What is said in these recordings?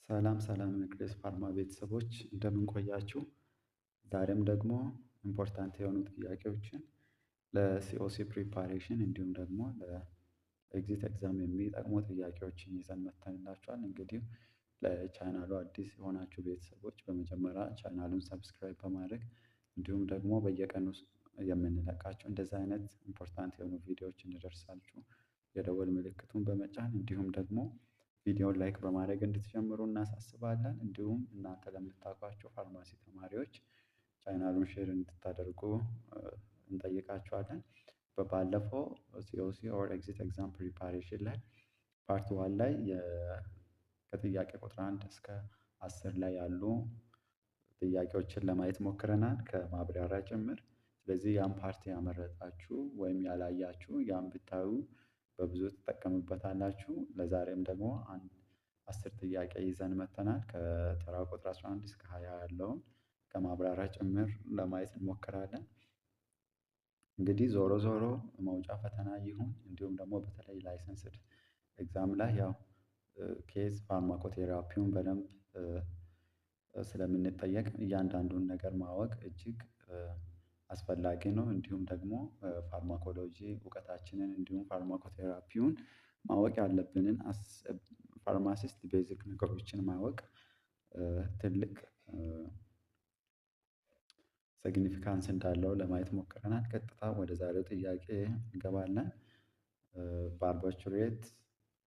ሰላም ሰላም የክሬስ ፋርማ ቤተሰቦች እንደምን ቆያችሁ? ዛሬም ደግሞ ኢምፖርታንት የሆኑ ጥያቄዎችን ለሲኦሲ ፕሪፓሬሽን እንዲሁም ደግሞ ለኤግዚት ኤግዛም የሚጠቅሙ ጥያቄዎችን ይዘን መጥተንላችኋል። እንግዲህ ለቻናሉ አዲስ የሆናችሁ ቤተሰቦች በመጀመሪያ ቻናሉን ሰብስክራይብ በማድረግ እንዲሁም ደግሞ በየቀኑ የምንለቃቸው እንደዚህ አይነት ኢምፖርታንት የሆኑ ቪዲዮዎች እንዲደርሳችሁ የደወል ምልክቱን በመጫን እንዲሁም ደግሞ ቪዲዮውን ላይክ በማድረግ እንድትጀምሩ እናሳስባለን። እንዲሁም እናንተ ለምታውቋቸው ፋርማሲ ተማሪዎች ቻናሉን ሼር እንድታደርጉ እንጠይቃችኋለን። በባለፈው ሲኦሲ ኦር ኤግዚት ኤግዛም ፕሪፓሬሽን ላይ ፓርት ዋን ላይ ከጥያቄ ቁጥር 1 እስከ 10 ላይ ያሉ ጥያቄዎችን ለማየት ሞክረናል ከማብራሪያ ጭምር። ስለዚህ ያን ፓርቲ ያመረጣችሁ ወይም ያላያችሁ ያን ብታዩ በብዙ ትጠቀሙበታላችሁ። ለዛሬም ደግሞ አንድ 10 ጥያቄ ይዘን መጥተናል። ከተራ ቁጥር 11 እስከ 20 ያለውን ከማብራሪያ ጭምር ለማየት እንሞክራለን። እንግዲህ ዞሮ ዞሮ መውጫ ፈተና ይሁን እንዲሁም ደግሞ በተለይ ላይሰንስድ ኤግዛም ላይ ያው ኬዝ ፋርማኮቴራፒውን በደንብ ስለምንጠየቅ እያንዳንዱን ነገር ማወቅ እጅግ አስፈላጊ ነው። እንዲሁም ደግሞ ፋርማኮሎጂ እውቀታችንን እንዲሁም ፋርማኮቴራፒውን ማወቅ ያለብንን ፋርማሲስት ቤዚክ ነገሮችን ማወቅ ትልቅ ሲግኒፊካንስ እንዳለው ለማየት ሞክረናል። ቀጥታ ወደ ዛሬው ጥያቄ እንገባለን። ባርቢቱሬት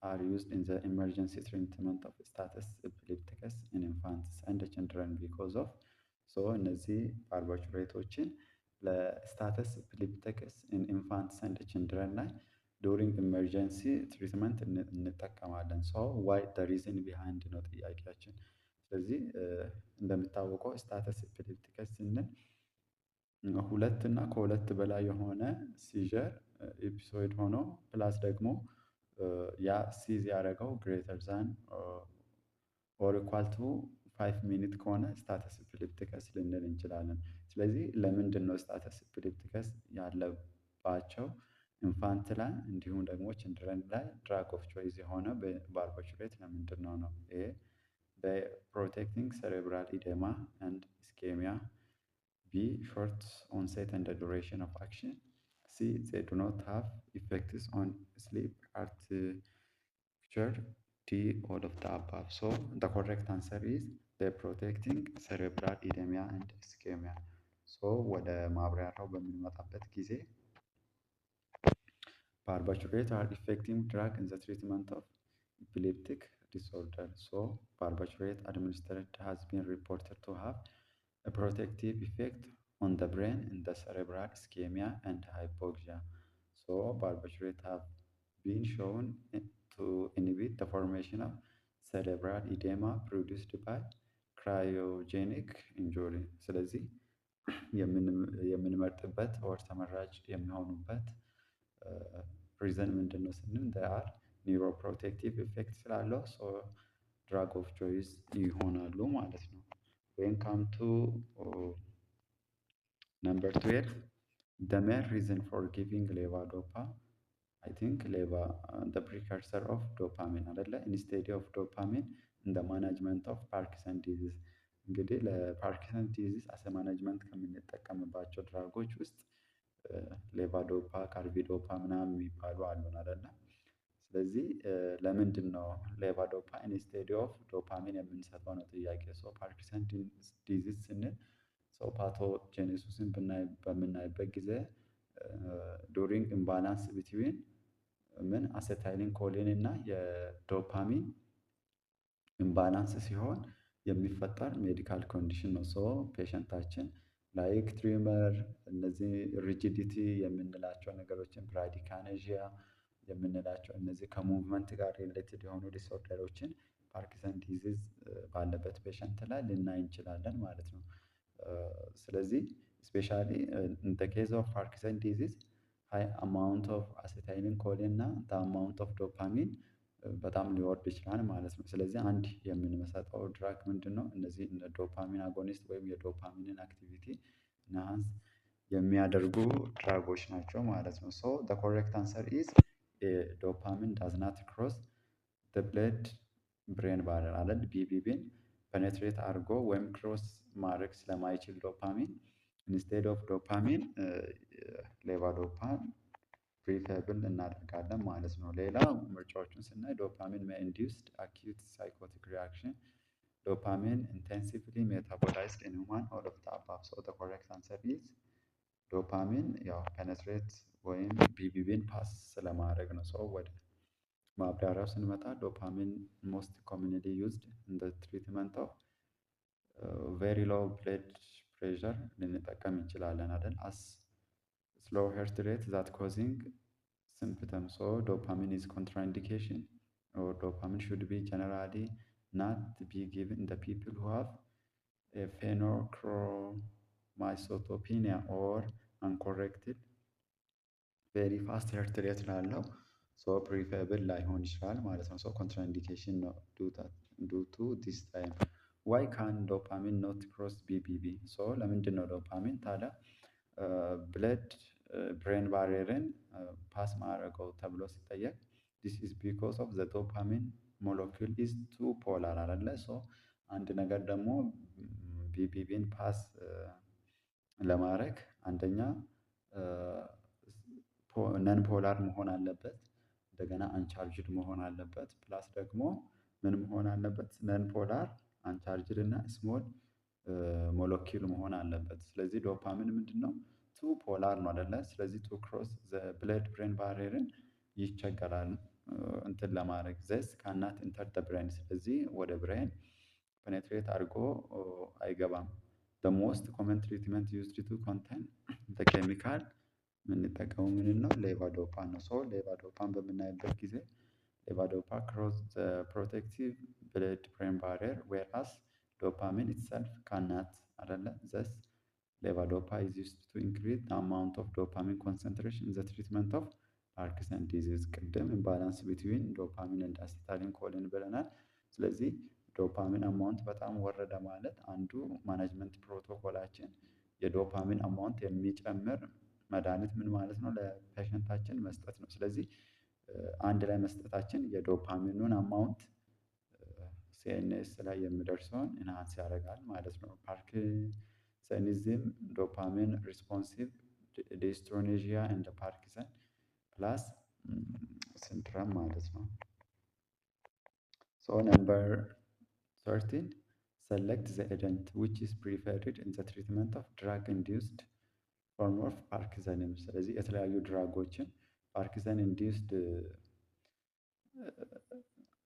are used in the emergency treatment of status epilepticus in infants and children because of እነዚህ ባርቢቱሬቶችን ለስታተስ ኤፒሌፕቲክስ ኢን ኢንፋንትስ ኤንድ ችልድረን ላይ ዱሪንግ ኢመርጀንሲ ትሪትመንት እንጠቀማለን። ዋይ ዘ ሪዝን ቢሃይንድ ነው ጥያቄያችን። ስለዚህ እንደሚታወቀው ስታተስ ኤፒሌፕቲከስ ስንል ሁለት እና ከሁለት በላይ የሆነ ሲዠር ኤፒሶድ ሆኖ ፕላስ ደግሞ ያ ሲዝ ያደረገው ግሬተር ዛን ኦር ኢኳል ቱ 5 ሚኒት ከሆነ ስታተስ ኤፒሌፕቲከስ ልንል እንችላለን። ስለዚህ ለምንድን ነው ስታተስ ኤፒሌፕቲከስ ያለባቸው ኢንፋንት ላይ እንዲሁም ደግሞ ችልድረን ላይ ድራግ ኦፍ ቾይስ የሆነ ባርቢቱሬት ለምንድን ነው ነው? ኤ ፕሮቴክቲንግ ሴሬብራል ኢዴማ ኤንድ ኢስኬሚያ፣ ቢ ሾርት ኦንሴት ኤንድ ዱሬሽን ኦፍ አክሽን፣ ሲ they do not have effects on sleep architecture, D all of the above. So the correct answer is they protecting cerebral edema and ischemia. So ወደ ማብራሪያው በምንመጣበት ጊዜ barbiturates are effective drug in the treatment of epileptic disorder. So barbiturate administered has been reported to have a protective effect on the brain in the cerebral ischemia and hypoxia. So barbiturates have been shown to inhibit the formation of cerebral edema produced by cryogenic injury. ስለዚህ የምንመርጥበት ኦር ተመራጭ የሚሆኑበት ሪዘን ምንድን ነው ስንል ር ኒውሮፕሮቴክቲቭ ኢፌክት ስላለው ድራግ ኦፍ ቾይስ ይሆናሉ ማለት ነው። ዌን ካም ቱ ነምበር 12 the main reason for giving levodopa, I think leva the precursor of dopamine አይደለ instead of dopamine in the management of Parkinson disease። እንግዲህ ለፓርኪንሰን ዲዚዝ አሰ ማኔጅመንት ከምንጠቀምባቸው ድራጎች ውስጥ ሌቫዶፓ፣ ካርቢዶፓ ምናምን የሚባሉ አሉን አይደለ? ስለዚህ ለምንድን ነው ሌቫዶፓ ኢንስቴድ ኦፍ ዶፓሚን የምንሰጠው ነው ጥያቄ። ፓርኪንሰን ዲዚዝ ስንል ፓቶጄኔሲስን በምናይበት ጊዜ ዱሪንግ ኢምባላንስ ቢትዊን ምን አሴታይሊን ኮሊን እና የዶፓሚን ኢምባላንስ ሲሆን የሚፈጠር ሜዲካል ኮንዲሽን ነው። ፔሸንታችን ላይክ ትሪመር፣ እነዚህ ሪጂዲቲ የምንላቸው ነገሮችን፣ ብራዲካኔዥያ የምንላቸው እነዚህ ከሙቭመንት ጋር ሪሌትድ የሆኑ ዲስኦርደሮችን ፓርኪንሰን ዲዚዝ ባለበት ፔሸንት ላይ ልናይ እንችላለን ማለት ነው። ስለዚህ ስፔሻሊ ኢን ዘ ኬዝ ኦፍ ፓርኪንሰን ዲዚዝ ሃይ አማውንት ኦፍ አሴታይሊን ኮሊን እና አማውንት ኦፍ ዶፓሚን በጣም ሊወርድ ይችላል ማለት ነው። ስለዚህ አንድ የምንሰጠው ድራግ ምንድን ነው? እነዚህ ዶፓሚን አጎኒስት ወይም የዶፓሚንን አክቲቪቲ ኢንሃንስ የሚያደርጉ ድራጎች ናቸው ማለት ነው። the correct answer is dopamine does not cross the blood ብሬን ባረር አይደል ቢቢቢን ፔኔትሬት አድርጎ ወይም ክሮስ ማድረግ ስለማይችል ዶፓሚን ኢንስቴድ ኦፍ ዶፓሚን ሌቫዶፓን ፕሪፈብል እናደርጋለን ማለት ነው። ሌላ ምርጫዎቹን ስናይ ዶፓሚን ሜይ ኢንዲዩስድ አኪዩት ሳይኮቲክ ሪአክሽን ዶፓሚን ኢንቴንሲቭሊ ሜታቦላይዝድ ኢን ሁማን ኦል ኦፍ ዘ አባቭ ሶ ዘ ኮሬክት አንሰር ኢዝ ዶፓሚን ያው ፔኔትሬት ወይም ቢቢቢን ፓስ ስለማድረግ ነው። ሰው ወደ ማብራሪያው ስንመጣ ዶፓሚን ሞስት ኮሚንሊ ዩዝድ ኢን ዘ ትሪትመንት ኦፍ ቬሪ ሎው ብለድ ፕሬሸር ልንጠቀም እንችላለን አይደል አስ ስሎው heart rate that causing symptoms. So dopamine is contraindication or dopamine should be generally not be given the people who have a phenochromatocytopenia or uncorrected very fast heart rate ላለው so preferable ላይሆን ይችላል ማለት ነው። so contraindication ነው due to this time. why can dopamine not cross BBB? so ለምንድን ነው ዶፓሚን ታዲያ ብለድ ብሬን ባሪየርን ፓስ ማድረገው ተብሎ ሲጠየቅ this is because of the dopamine molecule is too polar አይደለ ሶ አንድ ነገር ደግሞ ቢቢቢን ፓስ ለማድረግ አንደኛ ነን ፖላር መሆን አለበት፣ እንደገና አንቻርጅድ መሆን አለበት፣ ፕላስ ደግሞ ምን መሆን አለበት ነን ፖላር አንቻርጅድ እና ስሞል ሞለኪል መሆን አለበት። ስለዚህ ዶፓሚን ምንድነው ቱ ፖላር ነው አይደለ? ስለዚህ ቱ ክሮስ ዘ ብለድ ብሬን ባሪየርን ይቸገራል እንትን ለማድረግ ዘስ ካናት ኢንተር ዘ ብሬን፣ ስለዚህ ወደ ብሬን ፔኔትሬት አድርጎ አይገባም። the most common treatment used to contain the chemical የምንጠቀመው ምን ነው ሌቫዶፓን ነው። ሶ ሌቫዶፓን በምናይበት ጊዜ ሌቫዶፓ ክሮስ ዘ ፕሮቴክቲቭ ብለድ ብሬን ባሪየር ዌራስ ዶፓሚን ኢትሰልፍ ካናት አይደለ ዘስ levodopa is used to increase the amount of dopamine concentration in the treatment of Parkinson disease. ቅድም imbalance between dopamine and acetylcholine ብለናል። ስለዚህ ዶፓሚን አማውንት በጣም ወረደ ማለት አንዱ ማኔጅመንት ፕሮቶኮላችን የዶፓሚን አማውንት የሚጨምር መድኃኒት ምን ማለት ነው ለፔሸንታችን መስጠት ነው። ስለዚህ አንድ ላይ መስጠታችን የዶፓሚኑን አማውንት ሲኤንኤስ ላይ የሚደርሰውን ኢንሃንስ ያደርጋል ማለት ነው። ፓርኪንሰኒዝም ዶፓሚን ሪስፖንሲቭ ዲስትሮኔዥያ እንደ ፓርኪንሰን ፕላስ ሲንድረም ማለት ነው። ሶ ነምበር 13 select the agent which is preferred in the treatment of drug induced form of Parkinsonism። ስለዚህ የተለያዩ ድራጎችን ፓርኪንሰን ኢንዲዩስድ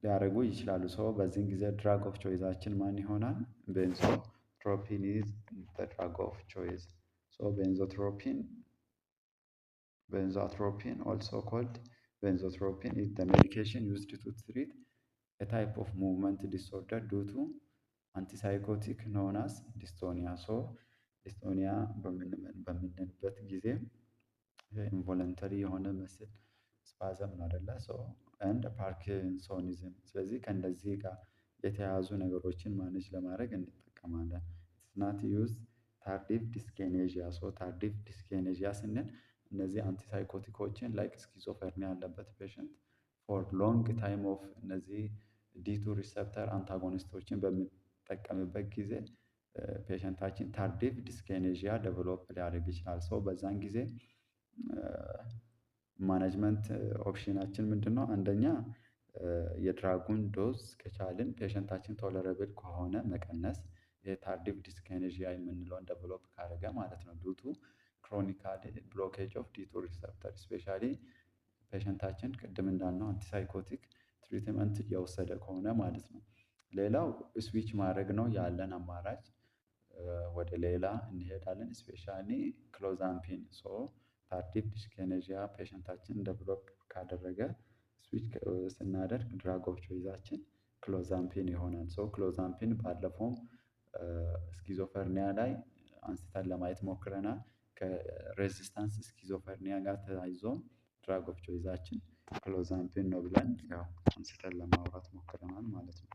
ሊያደርጉ ይችላሉ። ሰው በዚህን ጊዜ ድራግ ኦፍ ቾይዛችን ማን ይሆናል? ቤንዞትሮፒን ኢዝ ዘ ድራግ ኦፍ ቾይዝ። ሶ ቤንዞትሮፒን ኦልሶ ኮልድ ቤንዞትሮፒን ኢዝ ዘ ሜዲኬሽን ዩዝድ ቱ ትሪት a type of movement disorder due to antipsychotic known as dystonia. ሶ ዲስቶኒያ በምንልበት ጊዜ ኢንቮለንተሪ የሆነ መስል ስፓዘም ነው አይደለ? ሶ እንደ ፓርኪንሶኒዝም። ስለዚህ ከእንደዚህ ጋር የተያያዙ ነገሮችን ማኔጅ ለማድረግ እንጠቀማለን። ስናት ዩዝ ታርዲቭ ዲስኬኔዥያ። ሶ ታርዲቭ ዲስኬኔዥያ ስንል እነዚህ አንቲሳይኮቲኮችን ላይክ ስኪዞፍሬኒያ ያለበት ፔሸንት ፎር ሎንግ ታይም ኦፍ እነዚህ ዲቱ ሪሰፕተር አንታጎኒስቶችን በምንጠቀምበት ጊዜ ፔሸንታችን ታርዲቭ ዲስኬኔዥያ ዴቨሎፕ ሊያደርግ ይችላል። ሰው በዛን ጊዜ ማኔጅመንት ኦፕሽናችን ምንድን ነው? አንደኛ የድራጉን ዶዝ ከቻልን ፔሸንታችን ቶለረብል ከሆነ መቀነስ፣ የታርዲቭ ዲስኬኔዥያ የምንለውን ዴቨሎፕ ካደረገ ማለት ነው ዱቱ ክሮኒካል ብሎኬጅ ኦፍ ዲቱ ሪሰፕተር ስፔሻሊ ፔሸንታችን ቅድም እንዳልነው አንቲሳይኮቲክ ትሪትመንት እየወሰደ ከሆነ ማለት ነው። ሌላው ስዊች ማድረግ ነው ያለን አማራጭ ወደ ሌላ እንሄዳለን። ስፔሻሊ ክሎዛምፒን። ሶ ታርዲቭ ዲስኬኔዥያ ፔሸንታችን ዴቨሎፕ ካደረገ ስዊች ስናደርግ ድራግ ኦፍ ቾይዛችን ክሎዛምፒን ይሆናል። ሶ ክሎዛምፒን ባለፈውም ስኪዞፈርኒያ ላይ አንስተን ለማየት ሞክረናል። ከሬዚስታንስ ስኪዞፈርኒያ ጋር ተያይዞ ድራግ ኦፍ ቾይዛችን ክሎዛምፒን ነው ብለን ያው አንስተን ለማውራት ሞክረናል ማለት ነው።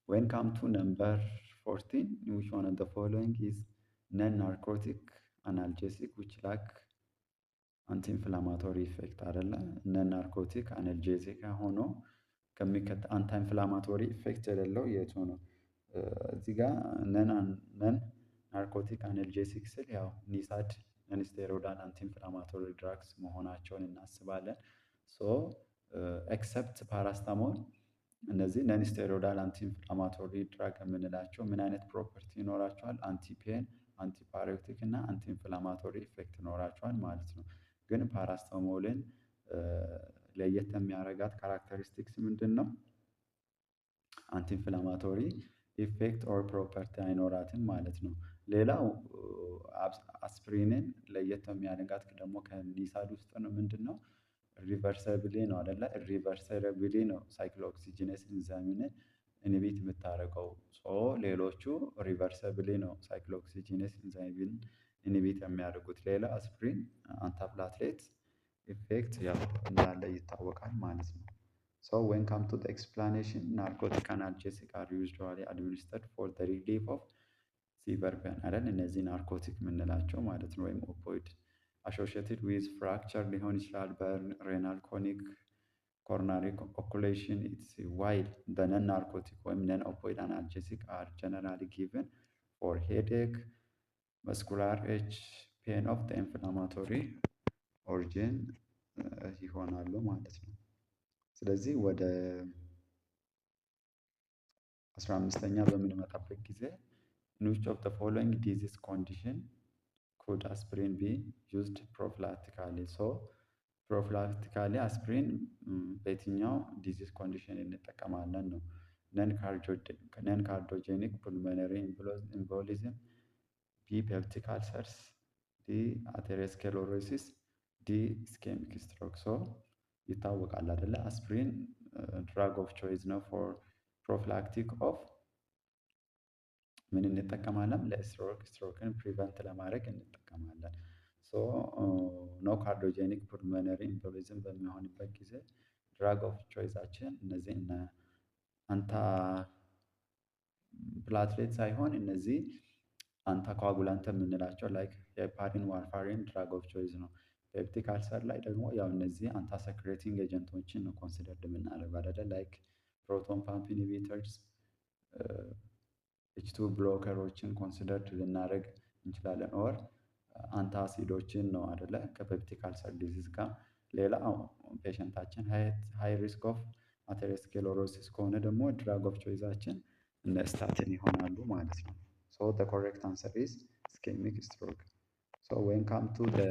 when come to number 14 which one of the following is non-narcotic analgesic which lack anti-inflammatory effect አይደለ? non narcotic analgesic ሆኖ አንታ ኢንፍላማቶሪ ኢፌክት የሌለው የቱ ነው? እዚህ ጋር ነን ናርኮቲክ አናልጄሲክ ስል ያው ኒሳድ ነን ስቴሮይዳል አንቲ ኢንፍላማቶሪ ድራግስ መሆናቸውን እናስባለን። ሶ ኤክሰፕት ፓራስታሞል እነዚህ ነን ስቴሮይዳል አንቲ ኢንፍላማቶሪ ድራግ የምንላቸው ምን አይነት ፕሮፐርቲ ይኖራቸዋል? አንቲ ፔን፣ አንቲ ፓይሬቲክ እና አንቲ ኢንፍላማቶሪ ኢፌክት ይኖራቸዋል ማለት ነው። ግን ፓራስታሞልን ለየት የሚያደርጋት ካራክተሪስቲክስ ምንድን ነው? አንቲ ኢንፍላማቶሪ ኢፌክት ኦር ፕሮፐርቲ አይኖራትም ማለት ነው። ሌላው አስፕሪንን ለየት የሚያደርጋት ደግሞ ከኒሳድ ውስጥ ነው ምንድን ነው? ሪቨርሰብሊ ነው አይደለ? ሪቨርሰብሊ ነው ሳይክሎኦክሲጂኔስ ኢንዛይምን ኢንሂቢት የምታደርገው። ሶ ሌሎቹ ሪቨርሰብሊ ነው ሳይክሎኦክሲጂኔስ ኢንዛይምን ኢንሂቢት የሚያደርጉት። ሌላ አስፕሪን አንታፕላትሌት ኢፌክት ያው እንዳለ ይታወቃል ማለት ነው። ሶ ዌን ካም ቱ ዘ ኤክስፕላኔሽን ናርኮቲክ አናልጄሲክ አር ዩዥዋሊ አድሚኒስተርድ ፎር ዘ ሪሊፍ ኦፍ ፊቨር ፔን አይደል? እነዚህ ናርኮቲክ የምንላቸው ማለት ነው ወይም ኦፖይድ አሶሺየትድ ዊዝ ፍራክቸር ሊሆን ይችላል፣ በርን፣ ሬናል ኮኒክ ኮሮናሪ ኦኩሌሽን ኢትስ ዋይል ዘ ነን ናርኮቲክ ወይም ነን ኦፖይድ አናልጄሲክ አር ጀነራሊ ጊቨን ፎር ሄዴክ መስኩላር ኤች ፔን ኦፍ ዘ ኢንፍላማቶሪ ኦሪጂን ይሆናሉ ማለት ነው። ስለዚህ ወደ 15ኛ በምንመጣበት ጊዜ in which of the following disease condition could aspirin be used prophylactically? So prophylactically አስፕሪን በየትኛው ዲዚዝ ኮንዲሽን እንጠቀማለን ነው? ነን ካርዲዮጄኒክ ፑልሞነሪ ኢምቦሊዝም፣ ቢ ፔፕቲክ አልሰርስ፣ ዲ አቴሮስክሌሮሲስ፣ ዲ ኢስኬሚክ ስትሮክ። ሶ ይታወቃል አይደለ? አስፕሪን ድራግ ኦፍ ቾይስ ነው ፎር ፕሮፊላክቲክ ኦፍ ምን እንጠቀማለን? ስትሮክን ፕሪቨንት ለማድረግ እንጠቀማለን። ሶ ኖ ካርዲዮጄኒክ ፑልሞነሪ ኢምቦሊዝም በሚሆንበት ጊዜ ድራግ ኦፍ ቾይሳችን እነዚህ እነ አንታ ፕላትሌት ሳይሆን እነዚህ አንታ ኮአጉላንት የምንላቸው ላይክ ሄፓሪን፣ ዋርፋሪን ድራግ ኦፍ ቾይስ ነው። ፔፕቲክ አልሰር ላይ ደግሞ ያው እነዚህ አንታ ሰክሬቲንግ ኤጀንቶችን ነው ኮንሲደርድ የምናደርገው አይደለ? ላይክ ፕሮቶን ፓምፕ ኢንሂቢተርስ፣ ኤች2 ብሎከሮችን ኮንሲደርድ ልናደርግ እንችላለን። ኦር አንታሲዶችን ነው አይደለ? ከፔፕቲክ አልሰር ዲዚዝ ጋር። ሌላ ፔሸንታችን ሃይ ሪስክ ኦፍ አቴሮስክሌሮሲስ ከሆነ ደግሞ ድራግ ኦፍ ቾይሳችን እነ ስታቲን ይሆናሉ ማለት ነው። ሶ the correct answer is ischemic stroke. So when come to the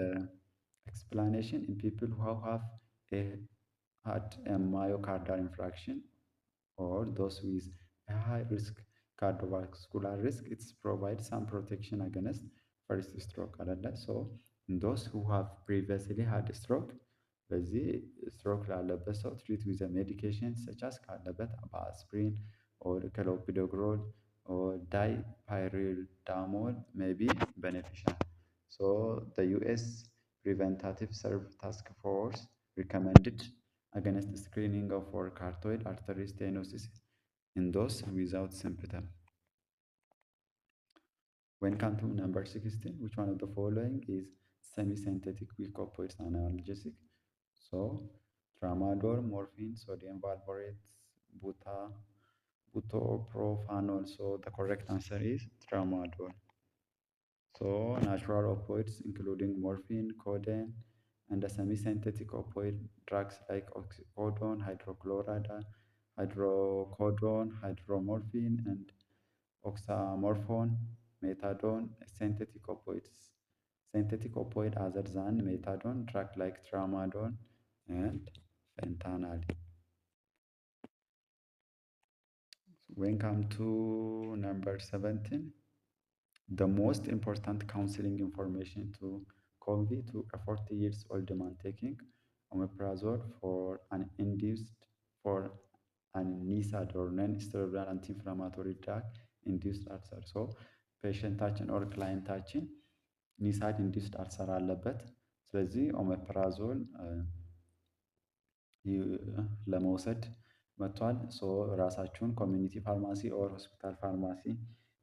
explanation in people who have had a myocardial infarction or those with a high risk cardiovascular risk, it provides some protection against first stroke አይደለ? So in those who have previously had a stroke በዚህ ስትሮክ ላለበት ሰው ትሪት ዊዝ ሜዲኬሽን ሰቻስ ካለበት በአስፕሪን ኦር ክሎፒዶግሮል ኦር ዳይፓይሪዳሞል ሜይ ቢ ቤኔፊሻል። ሶ ዘ ዩኤስ ፕሪቨንታቲቭ ሰርቭ ታስክ ፎርስ ሪኮመንድድ against screening of for carotid artery stenosis in those without symptom. When come to number 16, which one of the following is semi-synthetic weak opioid analgesic? So tramadol, morphine, sodium valproate, butopropanol. So the correct answer is tramadol. So natural opioids including morphine, codeine, and the semi-synthetic opioid drugs like oxycodone, hydrocodone, hydromorphine, and oxymorphone, methadone, synthetic opioids. Synthetic opioid other than methadone, drug like tramadol and fentanyl. When come to number 17, the most important counseling information to convey to a 40 years old man taking omeprazole for an NSAID or non-steroidal anti-inflammatory drug induced ulcer. So ፔሸንታችን ኦር ክላይንታችን ኒሳድ ኢንዱስድ አልሰር አለበት። ስለዚህ ኦሜፕራዞል ለመውሰድ መጥቷል። ሶ ራሳችሁን ኮሚኒቲ ፋርማሲ ኦር ሆስፒታል ፋርማሲ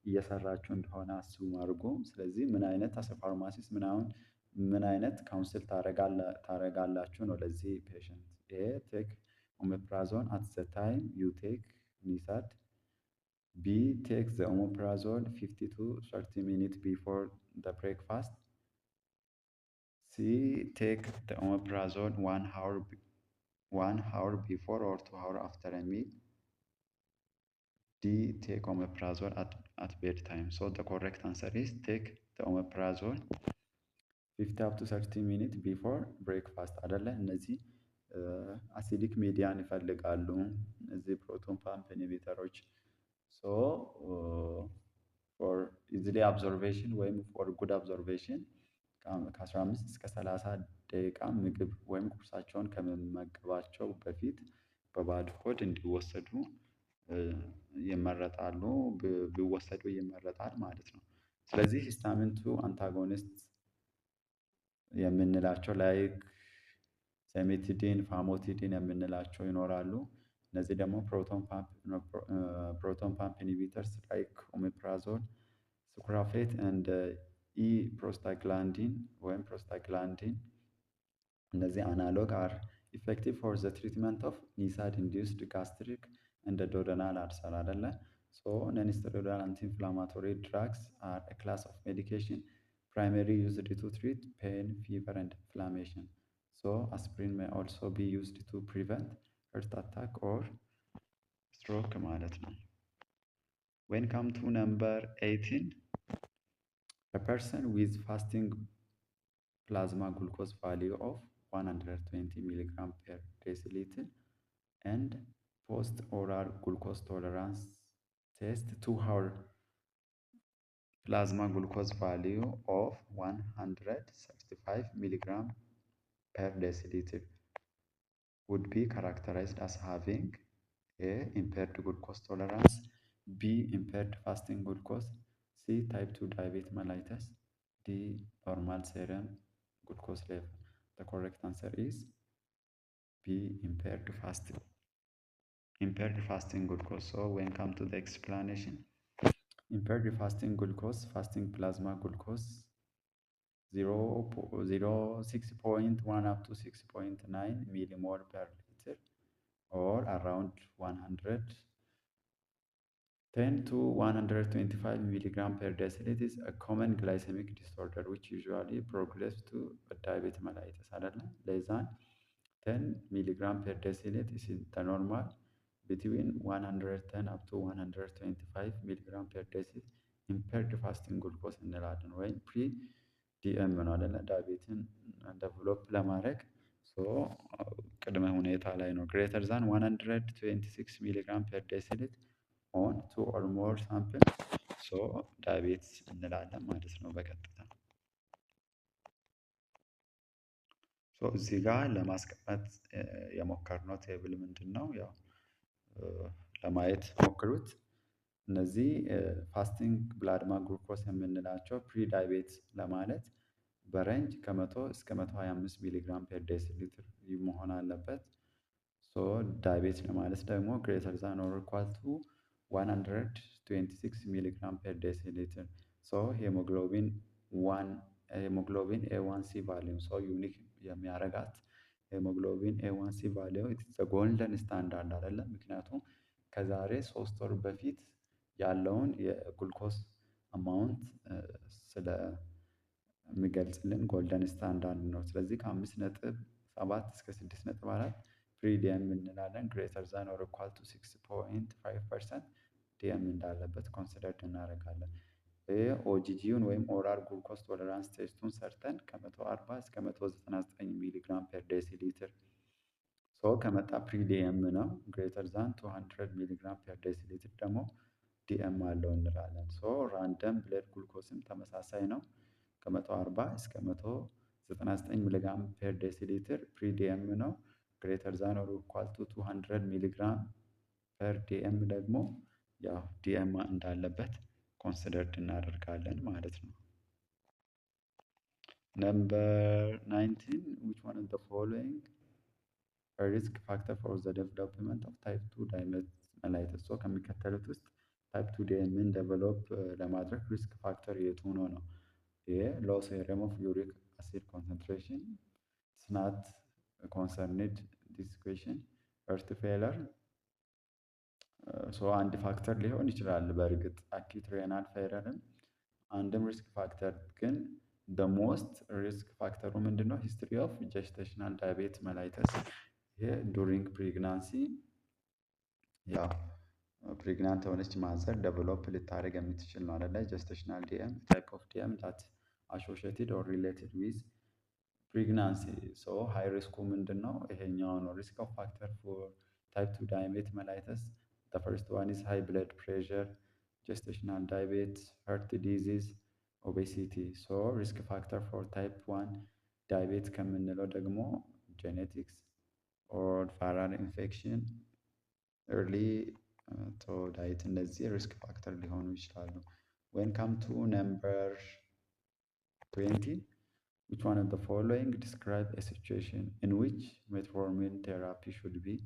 እየሰራችሁ እንደሆነ አስቡ አድርጉ። ስለዚህ ምን አይነት አሰ ፋርማሲስት ምናምን ምን አይነት ካውንስል ታረጋላችሁ ነው ለዚህ ፔሸንት። ይሄ ቴክ omeprazole at the time you take NSAID. B. Take the omeprazole 50 to 30 minutes before the breakfast. C. Take the omeprazole 1 hour before or 2 hours after a meal. D. Take omeprazole at bedtime. So the correct answer is take the omeprazole 50 up to 30 minutes before breakfast አይደለ? እነዚህ አሲዲክ ሚዲያን ይፈልጋሉ እነዚህ ፕሮቶን ፓምፕ ኢንሂቢተሮች። ሶ ፎር ኢዝሊ አብዞርቬሽን ወይም ፎር ጉድ አብዞርቬሽን ከ15 እስከ 30 ደቂቃ ምግብ ወይም ቁርሳቸውን ከመመገባቸው በፊት በባዶ ሆድ እንዲወሰዱ ይመረጣሉ ቢወሰዱ ይመረጣል ማለት ነው። ስለዚህ ሂስታሚን ቱ አንታጎኒስት የምንላቸው ላይክ ሴሚቲዲን፣ ፋሞቲዲን የምንላቸው ይኖራሉ። እነዚህ ደግሞ ፕሮቶን ፓምፕ ኢንሂቢተርስ ላይክ ኦሜፕራዞል፣ ሱክራፌት እንደ ኢ ፕሮስታግላንዲን ወይም ፕሮስታግላንዲን እነዚህ አናሎግ አር ኢፌክቲቭ ፎር ዘ ትሪትመንት ኦፍ ኒሳድ ኢንዲዩስድ ጋስትሪክ እንደ ዶደናል አልሰር አይደለ? ሶ ነን ስቴሮይዳል አንቲ ኢንፍላማቶሪ ድራግስ አር ኤ ክላስ ኦፍ ሜዲኬሽን primarily used to treat pain, fever, and inflammation. So aspirin may also be used to prevent heart attack or stroke ማለት ነው። When come to number 18, a person with fasting plasma glucose value of 120 milligram per deciliter and post-oral glucose tolerance test 2-hour plasma glucose value of 165 milligram per deciliter would be characterized as having A. Impaired glucose tolerance, B. Impaired fasting glucose, C. Type 2 diabetes mellitus, D. Normal serum glucose level. The correct answer is B. Impaired fasting glucose. So when come to the explanation, impaired fasting glucose, fasting plasma glucose 6.1 up to 6.9 millimole per liter or around 110 to 125 milligram per deciliter is a common glycemic disorder which usually progresses to diabetes mellitus. Less than 10 milligram per deciliter is the normal. Between 110 up to 125 milligram per deciliter impaired fasting glucose እንላለን ወይም ፕሪ ዲኤም ነው አይደለ? ዳያቤትን ዴቨሎፕ ለማድረግ ቅድመ ሁኔታ ላይ ነው። ግሬተር ዛን 126 ሚሊግራም ፐር ዴሲሊትር ኦን 2 ኦር ሞር ሳምፕል ዳያቤትስ እንላለን ማለት ነው በቀጥታ። እዚህ ጋር ለማስቀመጥ የሞከርነው ቴብል ምንድን ነው? ያው ለማየት ሞክሩት። እነዚህ ፋስቲንግ ፕላዝማ ግሉኮስ የምንላቸው ፕሪ ዳያቤትስ ለማለት በሬንጅ ከ100 እስከ 125 ሚሊግራም ፐር ዴሲሊትር መሆን አለበት። ዳያቤትስ ለማለት ደግሞ ግሬተር ዛን ኦር ኢኳል ቱ 126 ሚሊግራም ፐር ዴሲሊትር። ሄሞግሎቢን ኤ1ሲ ቫሊዩ ዩኒክ የሚያረጋት ሄሞግሎቢን ኤ1ሲ ቫሊዩ ጎልደን ስታንዳርድ አይደለም። ምክንያቱም ከዛሬ 3 ወር በፊት ያለውን የግሉኮስ አማውንት ስለሚገልጽልን ጎልደን ስታንዳርድ ነው። ስለዚህ ከ5.7 እስከ 6.4 ፕሪ ዲኤም እንላለን። ግሬተር ዛን ኦር ኢኳል ቱ 6.5% ዲኤም እንዳለበት ኮንሲደርድ እናደርጋለን። ኦጂጂውን ወይም ኦራል ግሉኮስ ቶለራንስ ቴስቱን ሰርተን ከ140 እስከ 199 ሚሊግራም ፐር ዴሲሊትር ከመጣ ፕሪ ዲኤም ነው። ግሬተር ዛን 200 ሚሊግራም ፐር ዴሲሊትር ደግሞ ዲኤም አለው እንላለን። ራንደም ብለድ ግሉኮስም ተመሳሳይ ነው። ከ140 እስከ 199 ሚሊግራም ፐር ዴሲሊትር ፕሪ ዲኤም ነው። ግሬተር ዛን ኦር ኢኳል ቱ 200 ሚሊግራም ፐር ዲኤም ደግሞ ያው ዲኤም እንዳለበት ኮንሲደርድ እናደርጋለን ማለት ነው። ነምበር 19 which one of the following a risk factor for the development of type 2 diabetes mellitus ከሚከተሉት ውስጥ ታይፕ 2 ዲኤምን ዴቨሎፕ ለማድረግ ሪስክ ፋክተር የቱ ነው? ይሄ ሎው ሴረም ኦፍ ዩሪክ አሲድ ኮንሰንትሬሽን ኢትስ ናት ኮንሰርንድ ዲስ ኩዌሽን። ሄርት ፌለር አንድ ፋክተር ሊሆን ይችላል። በእርግጥ አኪዩት ሬናል ፌለርም አንድም ሪስክ ፋክተር ግን ሞስት ሪስክ ፋክተሩ ምንድን ነው? ሂስትሪ ኦፍ ጀስቴሽናል ዳያቤት መላይተስ። ይሄ ዱሪንግ ፕሬግናንሲ ያው ፕሬግናንት የሆነች ማዘር ደቨሎፕ ልታደርግ የምትችል ነው አይደለ? ጀስቴሽናል ዲኤም ታይፕ ኦፍ ዲኤም ዳት አሶሺየትድ ኦር ሪሌትድ ዊዝ ፕሬግናንሲ። ሃይ ሪስኩ ምንድን ነው? ይሄኛው ነው። ሪስክ ኦፍ ፋክተር ፎር ታይፕ 2 ዳያቤት መላይተስ the first one is high blood pressure, gestational diabetes, heart disease, obesity. risk factor for type 1 diabetes ከምንለው ደግሞ genetics or viral infection, early diet እነዚህ ሪስክ ፋክተር ሊሆኑ ይችላሉ። when come to number 20, which one of the following describe a situation in which metformin therapy should be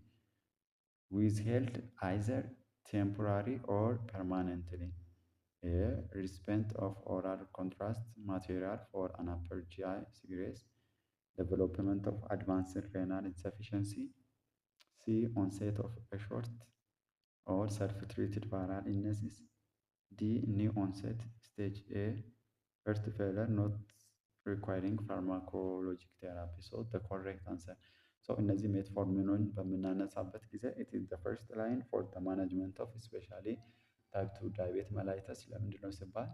withheld either temporary or permanently? A recipient of oral contrast material for an upper GI segress, development of advanced renal insufficiency, C. onset of a short or self-treated viral illnesses, D. new onset stage A heart failure not requiring pharmacologic therapy. the correct answer እነዚህ ሜትፎርሚኑን በምናነሳበት ጊዜ it is the first line for the management of especially type 2 ዳያቤት መላይተስ። ለምንድን ነው ሲባል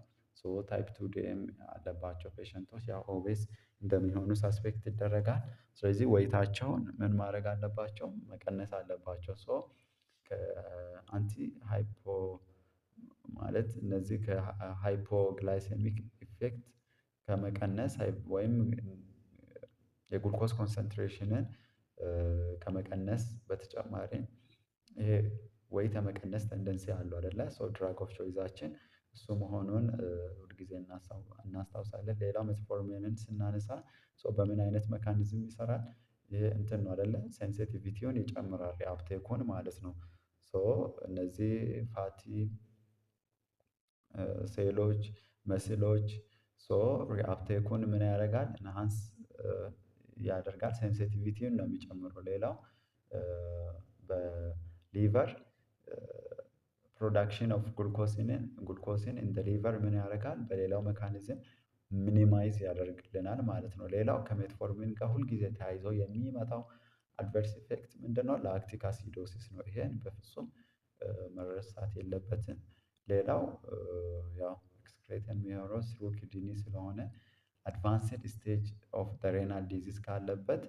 ታይፕ 2 ዲኤም ያለባቸው ፔሸንቶች ያው ኦቤስ እንደሚሆኑ ሳስፔክት ይደረጋል። ስለዚህ ወይታቸውን ምን ማድረግ አለባቸው? መቀነስ አለባቸው። ከአንቲ ሃይፖ ማለት እነዚህ ከሃይፖግላይሴሚክ ኢፌክት ከመቀነስ ወይም የግሉኮስ ኮንሰንትሬሽንን ከመቀነስ በተጨማሪ ይሄ weight የመቀነስ ቴንደንሲ አለው አይደለ? ድራግ ኦፍ ቾይዛችን እሱ መሆኑን ሁልጊዜ እናስታውሳለን። ሌላው ሜትፎርሚንን ስናነሳ በምን አይነት መካኒዝም ይሰራል? ይሄ እንትን ነው አይደለ? ሴንሲቲቪቲውን ይጨምራል የአፕቴኩን ማለት ነው። እነዚህ ፋቲ ሴሎች መስሎች ሪአፕቴኩን ምን ያደርጋል? ኢንሃንስ ያደርጋል። ሴንሲቲቪቲውን ነው የሚጨምረው። ሌላው በሊቨር ፕሮዳክሽን ኦፍ ግሉኮሲን ኢን ሊቨር ምን ያደርጋል? በሌላው ሜካኒዝም ሚኒማይዝ ያደርግልናል ማለት ነው። ሌላው ከሜትፎርሚን ጋር ሁልጊዜ ተያይዞ የሚመጣው አድቨርስ ኢፌክት ምንድነው? ላክቲክ አሲዶሲስ ነው። ይሄን በፍጹም መረሳት የለበትም። ሌላው ያው ኤክስክሬት የሚሆነው ስሩ ኪድኒ ስለሆነ አድቫንስድ ስቴጅ ኦፍ ሬናል ዲዚዝ ካለበት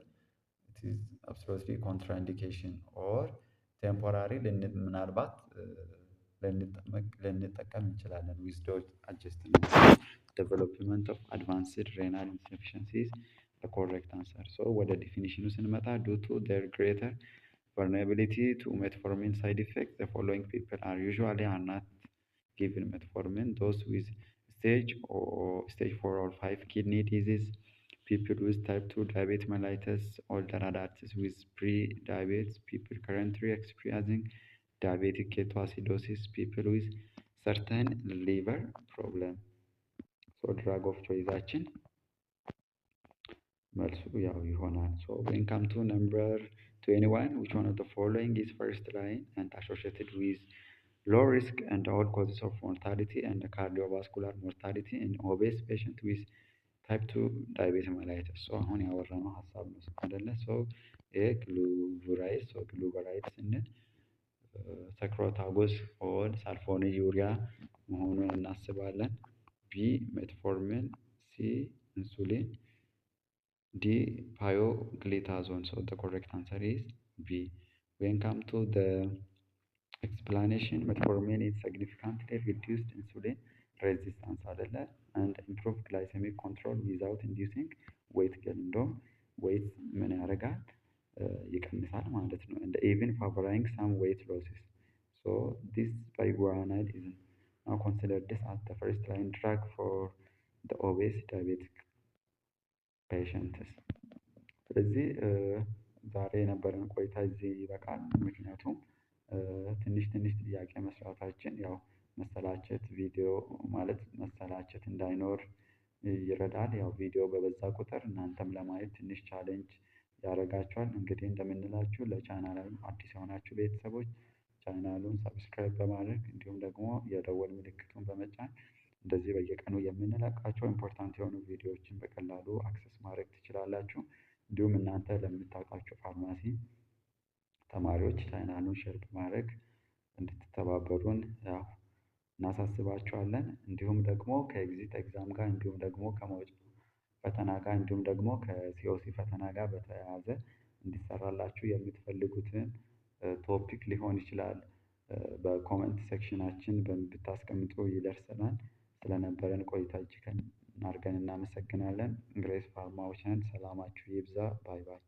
it is absolutely contraindication or temporary ምናልባት ልንጠቀም እንችላለን with dose adjustment. development of advanced renal insufficiency is the correct answer. ወደ ዲፊኒሽኑ ስንመጣ due to their greater vulnerability to metformin side effects, the following people are usually are not given metformin: those with stage 4 or 5 kidney disease, people with type 2 diabetes mellitus, older adults with pre-diabetes, people currently experiencing diabetic ketoacidosis, people with certain liver problem. drug of choiceአችን መልሱ ያው ይሆናል። when come to number 21, which one of the following is first line and associated with low risk and all causes of mortality and cardiovascular mortality in obese patient with type 2 diabetes mellitus? አሁን ያወራነው ሀሳብ ነው አይደለ? ይሄ ግሉበራይድ ስንል ሰክሮታጎስ ኦል ሳልፎኒሉሪያ መሆኑን እናስባለን። ቢ ሜትፎርሚን፣ ሲ ኢንሱሊን፣ ዲ ፓዮግሊታዞን። the correct answer is B. when come to the explanation, metformin is significantly reduced insulin resistance አይደለ? and improved glycemic control without inducing weight gain. እንደውም weight ምን ያደርጋል? ይቀንሳል ማለት ነው። and even favoring some weight losses. this biguanide is now considered as the first line drug for the obese diabetic patients. ስለዚህ ዛሬ የነበረን ቆይታ እዚህ ይበቃል። ምክንያቱም ትንሽ ጥያቄ መስራታችን ያው መሰላቸት ቪዲዮ ማለት መሰላቸት እንዳይኖር ይረዳል። ያው ቪዲዮ በበዛ ቁጥር እናንተም ለማየት ትንሽ ቻሌንጅ ያደርጋችኋል። እንግዲህ እንደምንላችሁ ለቻናላችን አዲስ የሆናችሁ ቤተሰቦች ቻናሉን ሰብስክራይብ በማድረግ እንዲሁም ደግሞ የደወል ምልክቱን በመጫን እንደዚህ በየቀኑ የምንለቃቸው ኢምፖርታንት የሆኑ ቪዲዮዎችን በቀላሉ አክሰስ ማድረግ ትችላላችሁ። እንዲሁም እናንተ ለምታውቋቸው ፋርማሲ ተማሪዎች ቻናሉን ሼር በማድረግ እንድትተባበሩን ያው እናሳስባችኋለን። እንዲሁም ደግሞ ከኤግዚት ኤግዛም ጋር እንዲሁም ደግሞ ከመውጫ ፈተና ጋር እንዲሁም ደግሞ ከሲኦሲ ፈተና ጋር በተያያዘ እንዲሰራላችሁ የምትፈልጉትን ቶፒክ ሊሆን ይችላል በኮመንት ሴክሽናችን ብታስቀምጡ ይደርሰናል። ስለነበረን ቆይታ እጅግ አድርገን እናመሰግናለን። ግሬስ ፋርማዎች ነን። ሰላማችሁ ይብዛ። ባይ ባይ።